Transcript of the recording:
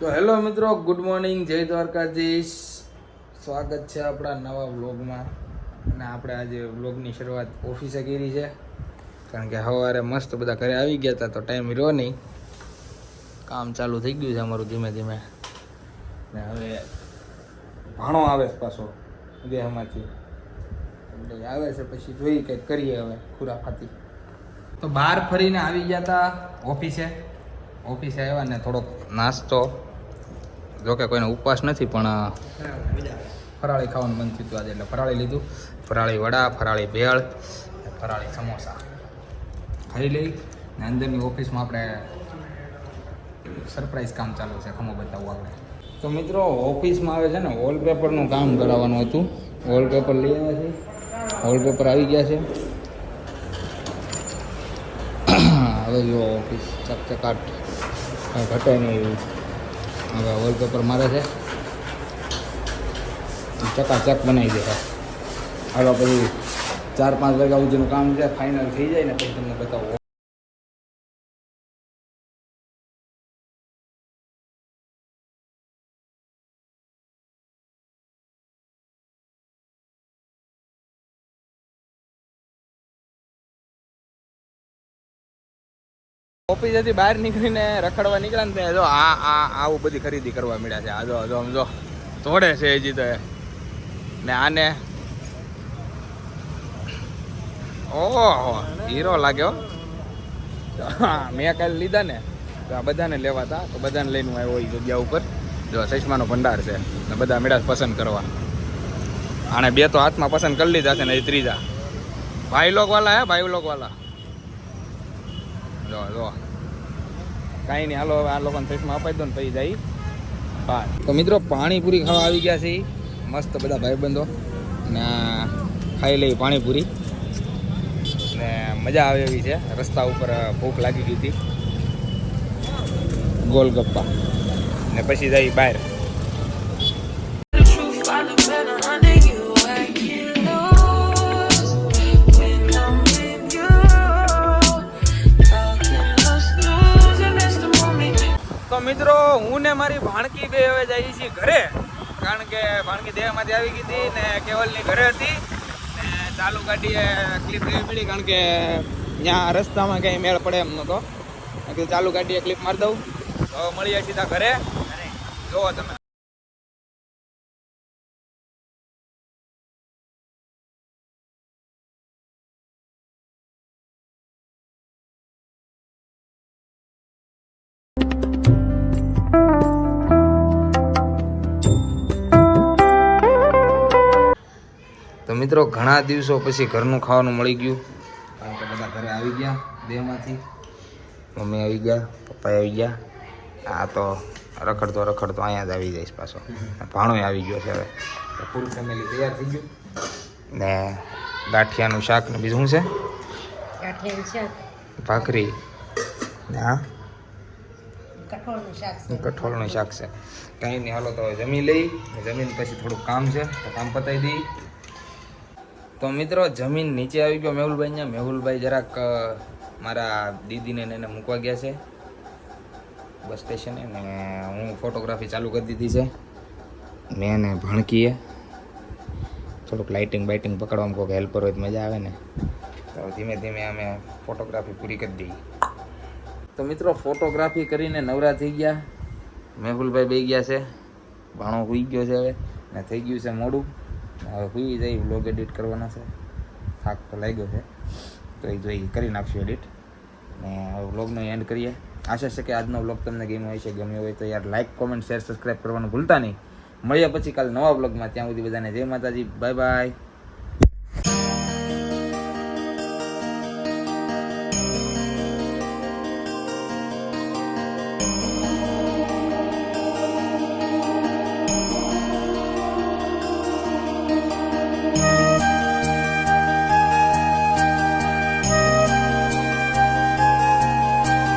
તો હેલો મિત્રો, good morning, જય દ્વારકાધીશ. સ્વાગત છે આપણા નવા વ્લોગમાં. અને આપણે આજે વ્લોગની શરૂઆત ઓફિસે કરી છે, કારણ કે સવારે મસ્ત બધા ઘરે આવી ગયા હતા તો ટાઈમ રહ્યો નહીં. કામ ચાલુ થઈ ગયું છે અમારું ધીમે ધીમે. ને હવે ભાણો આવે છે પાછો દેહમાંથી, એટલે આવે છે પછી જોઈ કંઈક કરીએ હવે ખુરાફાતી. તો બહાર ફરીને આવી ગયા હતા ઓફિસે આવ્યા ને થોડોક નાસ્તો, જોકે કોઈને ઉપવાસ નથી પણ ફરાળી ખાવાનું મન થયું આજે, એટલે ફરાળી લીધું. ફરાળી વડા, ફરાળી ભેળ, ફરાળી સમોસા ખાઈ લઈ. ને અંદરની ઓફિસમાં આપણે સરપ્રાઈઝ કામ ચાલુ છે, ખમો બતાવવું આપણે. તો મિત્રો ઓફિસમાં આવે છે ને વોલપેપરનું કામ કરાવવાનું હતું. વોલપેપર લઈ આવ્યા છે, વોલપેપર આવી ગયા છે. હવે જો ઓફિસ ચકચકાટ ઘટે નહીં એવું. હવે વોલપેપર મારે છે, ચકાચક બનાવી દે. હાલો પછી 4-5 વાગ્યા સુધીનું કામ છે, ફાઇનલ થઈ જાય ને પછી તમને બતાવો. ઓફિસેથી બહાર નીકળીને રખડવા નીકળ્યા ને જો આવું બધી ખરીદી કરવા મળ્યા છે. આ જો સમજો તોડે છે હજી તો. ને આને ઓહો હીરો લાગ્યો. મેં કાલે લીધા ને તો આ બધાને લેવા હતા, તો બધાને લઈને હું આવ્યો એ જગ્યા ઉપર. જો ચશ્માનો ભંડાર છે ને બધા મેળા પસંદ કરવા. આને 2 તો હાથમાં પસંદ કરી લીધા છે ને એ ત્રીજા ભાઈ લોક વાળા હે, ભાઈ લોક વાળા. જો કાંઈ નહીં, હાલો આ લોકોને ચશ્મા અપાઈ દો ને પછી જાય બહાર. તો મિત્રો પાણીપુરી ખાવા આવી ગયા છે મસ્ત બધા ભાઈબંધો, ને ખાઈ લઈ પાણીપુરી ને મજા આવે એવી છે. રસ્તા ઉપર ભૂખ લાગી ગઈ હતી. ગોલગપ્પા ને પછી જાય બહાર. તો મિત્રો હું ને મારી ભાણકી બે હવે જઈએ છીએ ઘરે, કારણ કે ભાણકી દેહમાંથી આવી ગઈ હતી ને કેવલની ઘરે હતી. ને ચાલુ ગાડીએ ક્લિપ લેવી પડી, કારણ કે ત્યાં રસ્તામાં કંઈ મેળ પડે એમ નહોતો. ચાલુ ગાડીએ ક્લિપ મારી દઉં. તો મળીએ સીધા ઘરે. જુઓ તમે. તો મિત્રો ઘણા દિવસો પછી ઘરનું ખાવાનું મળી ગયું, કારણ કે બધા ઘરે આવી ગયા દેહમાંથી. મમ્મી આવી ગયા, પપ્પા આવી ગયા. આ તો રખડતો અહીંયા જ આવી જઈશ પાછો. ભાણો આવી ગયો છે. હવે ફૂલ ફેમિલી તૈયાર થઈ ગયું. ને ગાંઠિયાનું શાક ને બીજું શું છે? ગાંઠિયાનું શાક, ભાખરી ને હા કઠોળનું શાક છે. કાંઈ નહીં, હાલો તો જમી લઈ. જમીન પછી થોડુંક કામ છે તો કામ પતાવી દઈ. તો મિત્રો જમીન નીચે આવી ગયો મેહુલભાઈ. અહીંયા મેહુલભાઈ જરાક મારા દીદીને એને મૂકવા ગયા છે બસ સ્ટેશને, ને હું ફોટોગ્રાફી ચાલુ કરી દીધી છે. મેં ને ભણકીએ થોડુંક લાઇટિંગ પકડવામાં કોઈ હેલ્પર હોય તો મજા આવે ને. તો ધીમે ધીમે અમે ફોટોગ્રાફી પૂરી કરી દઈએ. તો મિત્રો ફોટોગ્રાફી કરીને નવરા થઈ ગયા. મેહુલભાઈ બેસી ગયા છે, ભાણો સૂઈ ગયો છે હવે, ને થઈ ગયું છે મોડું. હવે સૂઈ જઈ, વ્લોગ એડિટ કરવાના છે. થાક તો લાગ્યો છે તો એ જોઈ કરી નાખશું એડિટ. ને હવે વ્લોગનો એન્ડ કરીએ. આશા છે કે આજનો વ્લોગ તમને ગમ્યો હોય છે. ગમ્યો હોય તો યાર લાઇક, કોમેન્ટ, શેર, સબસ્ક્રાઈબ કરવાનું ભૂલતા નહીં. મળીએ પછી કાલે નવા વ્લોગમાં. ત્યાં સુધી બધાને જય માતાજી, બાય બાય.